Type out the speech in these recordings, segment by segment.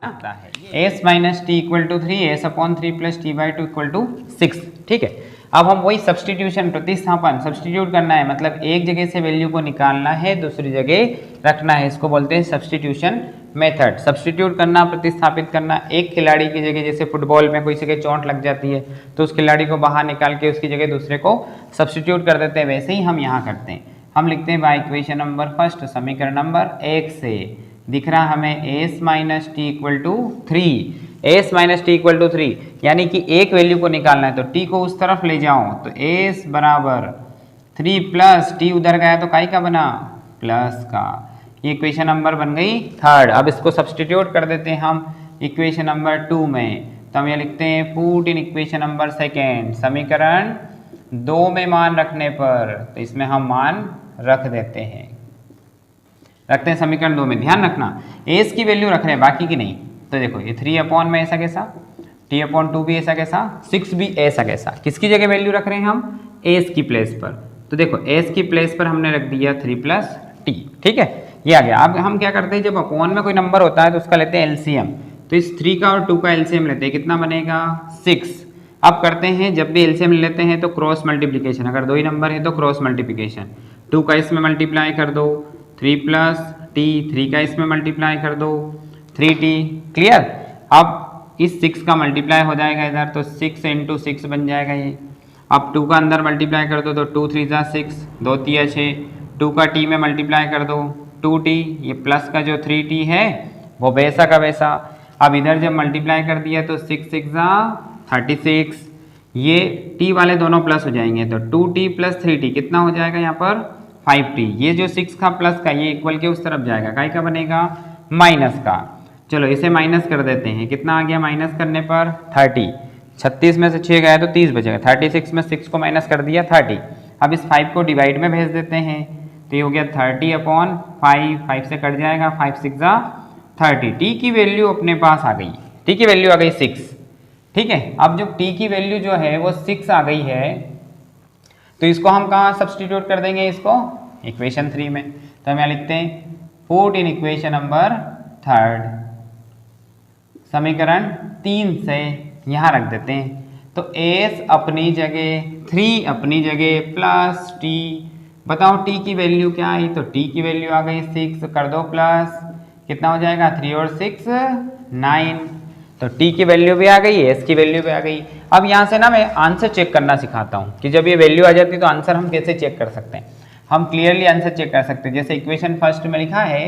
आता है s minus t equal to 3 s upon 3 plus t by two equal to 6। ठीक है, अब हम वही सब्सटीट्यूशन प्रतिस्थापन सब्सटीट्यूट करना है, मतलब एक जगह से वैल्यू को निकालना है दूसरी जगह रखना है, इसको बोलते हैं सब्सटीट्यूशन मेथड। सब्सटीट्यूट करना, प्रतिस्थापित करना, एक खिलाड़ी की जगह, जैसे फुटबॉल में कोई जगह चोट लग जाती है तो उस खिलाड़ी को बाहर निकाल के उसकी जगह दूसरे को सब्सटीट्यूट कर देते हैं, वैसे ही हम यहाँ करते हैं। हम लिखते हैं बाय इक्वेशन नंबर फर्स्ट, समीकरण नंबर 1 से दिख रहा हमें s minus t equal to 3, s minus t equal to 3, यानी कि एक वैल्यू को निकालना है तो टी को उस तरफ ले जाओ, तो एस बराबर 3 प्लस टी उधर गया तो काई का बना प्लस का। ये इक्वेशन नंबर बन गई थर्ड। अब इसको सब्सटीट्यूट कर देते हैं हम इक्वेशन नंबर 2 में, तो हम ये लिखते हैं put in equation number second, समीकरण 2 में मान रखने पर, तो इसमें हम मान रख देते हैं, रखते हैं समीकरण 2 में। ध्यान रखना एस की वैल्यू रख रहे हैं बाकी की नहीं। तो देखो ये 3 अपॉन में ऐसा कैसा, टी अपॉन 2 भी ऐसा कैसा, 6 भी ऐसा कैसा, किसकी जगह वैल्यू रख रहे हैं हम एस की प्लेस पर। तो देखो एस की प्लेस पर हमने रख दिया 3 प्लस टी। ठीक है, ये आ गया। अब हम क्या करते हैं, जब अपॉन में कोई नंबर होता है तो उसका लेते हैं एलसीएम, तो इस 3 का और 2 का एलसीएम लेते हैं, कितना बनेगा 6। अब करते हैं जब भी एलसीएम लेते हैं तो क्रॉस मल्टीप्लीकेशन, अगर दो ही नंबर है तो क्रॉस मल्टीप्लीकेशन, 2 का इसमें मल्टीप्लाई कर दो 3 प्लस टी, 3 का इसमें मल्टीप्लाई कर दो 3t। क्लियर। अब इस 6 का मल्टीप्लाई हो जाएगा इधर, तो 6 इंटू 6 बन जाएगा ये। अब 2 का अंदर मल्टीप्लाई कर दो तो 2 3 जा 6, 2 3 6, 2 का t में मल्टीप्लाई कर दो 2t, ये प्लस का जो 3t है वो वैसा का वैसा। अब इधर जब मल्टीप्लाई कर दिया तो 6 6 जा 36, ये t वाले दोनों प्लस हो जाएंगे, तो 2t प्लस 3t कितना हो जाएगा यहाँ पर 5t। ये जो 6 का प्लस का ये इक्वल के उस तरफ जाएगा, काय का बनेगा माइनस का। चलो इसे माइनस कर देते हैं, कितना आ गया माइनस करने पर 30, 36 में से 6 गया तो 30 बचेगा, 36 में 6 को माइनस कर दिया 30। अब इस 5 को डिवाइड में भेज देते हैं, तो ये हो गया 30 अपॉन 5, 5 से कट जाएगा 5 6 जा 30। टी की वैल्यू अपने पास आ गई, टी की वैल्यू आ गई 6। ठीक है, अब जब टी की वैल्यू जो है वो 6 आ गई है तो इसको हम कहाँ सब्सटीट्यूट कर देंगे, इसको इक्वेशन 3 में। तो हम यहाँ लिखते हैं put in equation number third, समीकरण 3 से यहाँ रख देते हैं, तो s अपनी जगह 3 अपनी जगह प्लस t। बताओ t की वैल्यू क्या आई, तो t की वैल्यू आ गई 6, कर दो प्लस, कितना हो जाएगा 3 और 6 9, तो t की वैल्यू भी आ गई, s की वैल्यू भी आ गई। अब यहाँ से ना मैं आंसर चेक करना सिखाता हूँ कि जब ये वैल्यू आ जाती है तो आंसर हम कैसे चेक कर सकते हैं। हम क्लियरली आंसर चेक कर सकते हैं, जैसे इक्वेशन फर्स्ट में लिखा है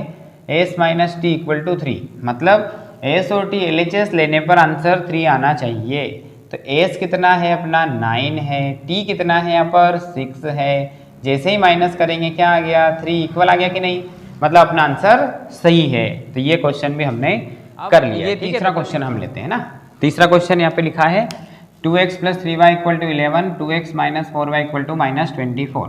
s minus t equal to 3, मतलब s और t LHS लेने पर आंसर 3 आना चाहिए। तो s कितना है अपना 9 है, t कितना है यहाँ पर 6 है, जैसे ही माइनस करेंगे क्या आ गया 3 इक्वल आ गया कि नहीं, मतलब अपना आंसर सही है। तो ये क्वेश्चन भी हमने कर लिया। ये तीसरा क्वेश्चन हम लेते हैं ना। तीसरा क्वेश्चन यहाँ पे लिखा है 2x plus 3y equal to 11, 2x minus 4y equal to minus 24।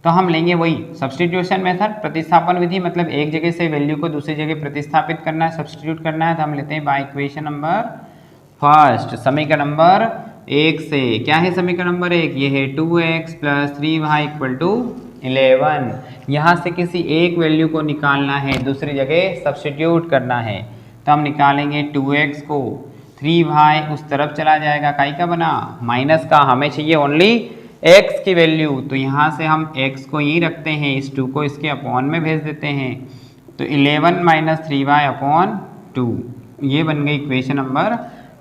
तो हम लेंगे वही सब्सटीट्यूशन मेथड, प्रतिस्थापन विधि, मतलब एक जगह से वैल्यू को दूसरी जगह प्रतिस्थापित करना है, सब्सटीट्यूट करना है। तो हम लेते हैं बाय इक्वेशन नंबर फर्स्ट, समीकरण नंबर 1 से। क्या है समीकरण नंबर 1, ये है 2x plus 3y equal to 11। यहाँ से किसी एक वैल्यू को निकालना है, दूसरी जगह सब्सटीट्यूट करना है, तो हम निकालेंगे 2x को, 3y उस तरफ चला जाएगा, काई का बना माइनस का, हमें चाहिए ओनली x की वैल्यू, तो यहाँ से हम x को यहीं रखते हैं, इस 2 को इसके अपॉन में भेज देते हैं, तो 11 माइनस 3y अपॉन 2, ये बन गई इक्वेशन नंबर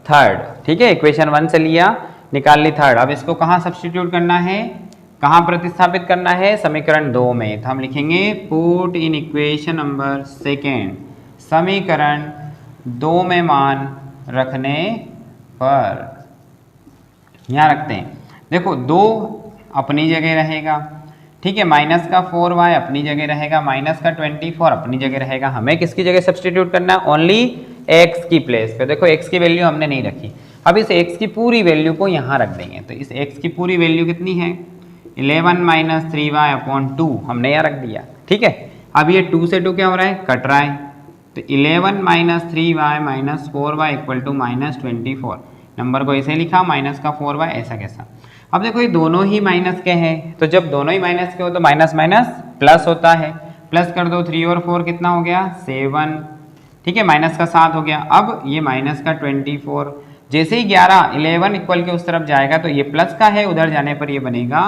थर्ड। ठीक है, इक्वेशन 1 से लिया, निकाल ली थर्ड। अब इसको कहाँ सब्सटीट्यूट करना है, कहाँ प्रतिस्थापित करना है, समीकरण 2 में। तो हम लिखेंगे put in equation number second, समीकरण 2 में मान रखने पर, यहाँ रखते हैं। देखो 2 अपनी जगह रहेगा, ठीक है, माइनस का 4y अपनी जगह रहेगा, माइनस का 24 अपनी जगह रहेगा। हमें किसकी जगह सब्सटीट्यूट करना है, ओनली x की प्लेस पे। देखो x की वैल्यू हमने नहीं रखी, अब इस x की पूरी वैल्यू को यहाँ रख देंगे, तो इस x की पूरी वैल्यू कितनी है 11 माइनस 3y अपॉन 2 हमने यहाँ रख दिया। ठीक है, अब ये 2 से 2 क्या हो रहा है, कट रहा है, तो 11 minus 3y minus 4y equal to minus 24। Number को ऐसे लिखा, माइनस का 4y ऐसा कैसा। अब देखो ये दोनों ही माइनस के हैं, तो जब दोनों ही माइनस के हो तो माइनस माइनस प्लस होता है, प्लस कर दो, 3 और 4 कितना हो गया 7। ठीक है, माइनस का 7 हो गया। अब ये माइनस का 24, जैसे ही 11 11 इक्वल के उस तरफ जाएगा तो ये प्लस का है, उधर जाने पर ये बनेगा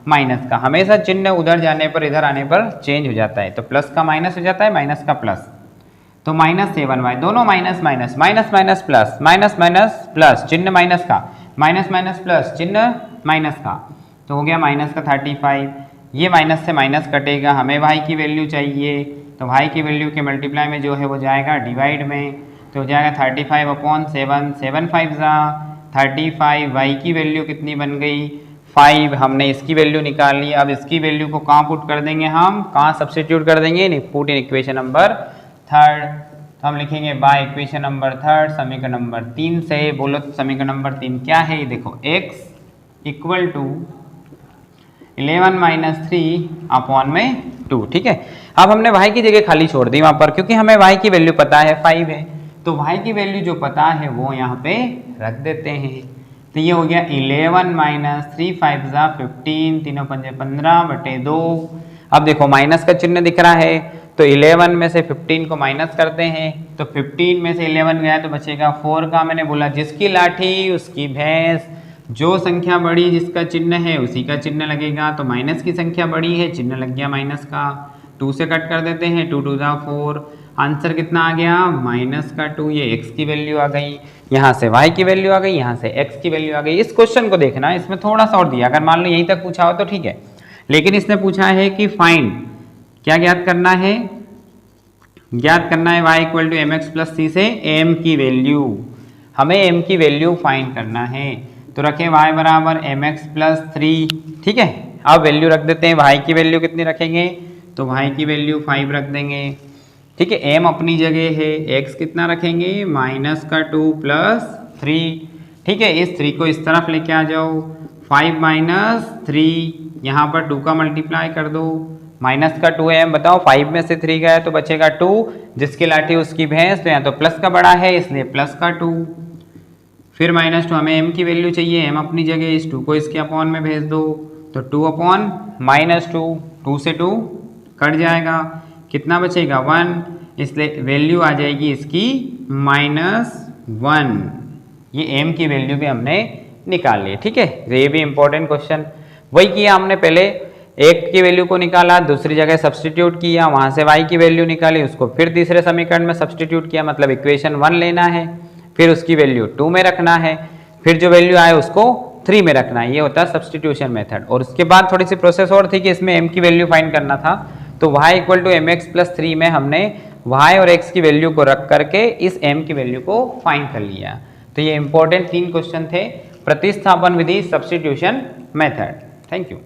माइनस का। हमेशा चिन्ह उधर जाने पर इधर आने पर चेंज हो जाता है, तो प्लस का माइनस हो जाता है, माइनस का प्लस। तो -7y, दोनों minus minus, minus minus plus, minus minus plus, चिन्ह माइनस का, माइनस माइनस प्लस, चिन्ह माइनस का, तो हो गया माइनस का 35। ये माइनस से माइनस कटेगा, हमें y की वैल्यू चाहिए, तो y की वैल्यू के मल्टीप्लाई में जो है वो जाएगा डिवाइड में, तो हो जाएगा 35/7, 7 5 35। y की वैल्यू कितनी बन गई 5, हमने इसकी वैल्यू निकाल ली। अब इसकी वैल्यू को कहाँ पुट कर देंगे, हम कहाँ सब्स्टिट्यूट कर देंगे, पुट इन इक्वेशन नंबर 3। तो हम लिखेंगे बाय इक्वेशन नंबर 3 समीकरण नंबर 3 से। बोलो तो समीकरण नंबर 3 क्या है, ये देखो x इक्वल टू 11 माइनस 3/2, ठीक है। अब हमने y की जगह खाली छोड़ दी वहां पर, क्योंकि हमें y की वैल्यू पता है 5 है, तो y की वैल्यू जो पता है वो यहाँ पे रख देते हैं। तो ये हो गया 11 माइनस 3 5 15, 3 5 15/2। अब देखो माइनस का चिन्ह दिख रहा है, तो 11 में से 15 को माइनस करते हैं, तो 15 में से 11 गया तो बचेगा 4 का। मैंने बोला जिसकी लाठी उसकी भैंस, जो संख्या बड़ी जिसका चिन्ह है उसी का चिन्ह लगेगा। तो माइनस की संख्या बड़ी है, चिन्ह लग गया माइनस का। 2 से कट कर देते हैं, 2 2 4, आंसर कितना आ गया -2। ये x की वैल्यू आ गई, यहाँ से y की वैल्यू आ गई, यहाँ से x की वैल्यू आ गई। इस क्वेश्चन को देखना, इसमें थोड़ा सा और दिया, अगर मान लो यहीं तक पूछा हो तो ठीक है, लेकिन इसने पूछा है कि फाइंड, क्या ज्ञात करना है, ज्ञात करना है y equal to mx plus c से m की वैल्यू, हमें m की वैल्यू फाइंड करना है। तो रखें y बराबर mx प्लस 3, ठीक है। अब वैल्यू रख देते हैं, y की वैल्यू कितनी रखेंगे, तो y की वैल्यू 5 रख देंगे, ठीक है। m अपनी जगह है, x कितना रखेंगे -2 प्लस 3, ठीक है। इस 3 को इस तरफ लेके आ जाओ, 5 माइनस 3, यहाँ पर 2 का मल्टीप्लाई कर दो, माइनस का 2 है, बताओ 5 में से 3 गया तो बचेगा 2, जिसकी लाठी उसकी भैंस, तो यहाँ तो प्लस का बड़ा है इसलिए प्लस का 2, फिर -2, हमें m की वैल्यू चाहिए, m अपनी जगह, इस 2 को इसके अपॉन में भेज दो, तो 2/-2, 2 से 2 कट जाएगा, कितना बचेगा 1, इसलिए वैल्यू आ जाएगी इसकी -1। ये m की वैल्यू भी हमने निकाल ली, ठीक है। ये भी इंपॉर्टेंट क्वेश्चन, वही किया हमने, पहले एक की वैल्यू को निकाला, दूसरी जगह सब्स्टिट्यूट किया, वहां से y की वैल्यू निकाली, उसको फिर तीसरे समीकरण में सब्स्टिट्यूट किया, मतलब इक्वेशन 1 लेना है, फिर उसकी वैल्यू 2 में रखना है, फिर जो वैल्यू आए उसको 3 में रखना है, ये होता है सब्स्टिट्यूशन मेथड। और उसके बाद थोड़ी सी प्रोसेस और थी कि इसमें m की वैल्यू फाइंड करना था, तो y equal to mx plus 3 में हमने y और x की वैल्यू को रख करके इस m की वैल्यू को फाइंड कर लिया। तो ये इंपॉर्टेंट 3 क्वेश्चन थे, प्रतिस्थापन विधि, सब्स्टिट्यूशन मेथड। Thank you.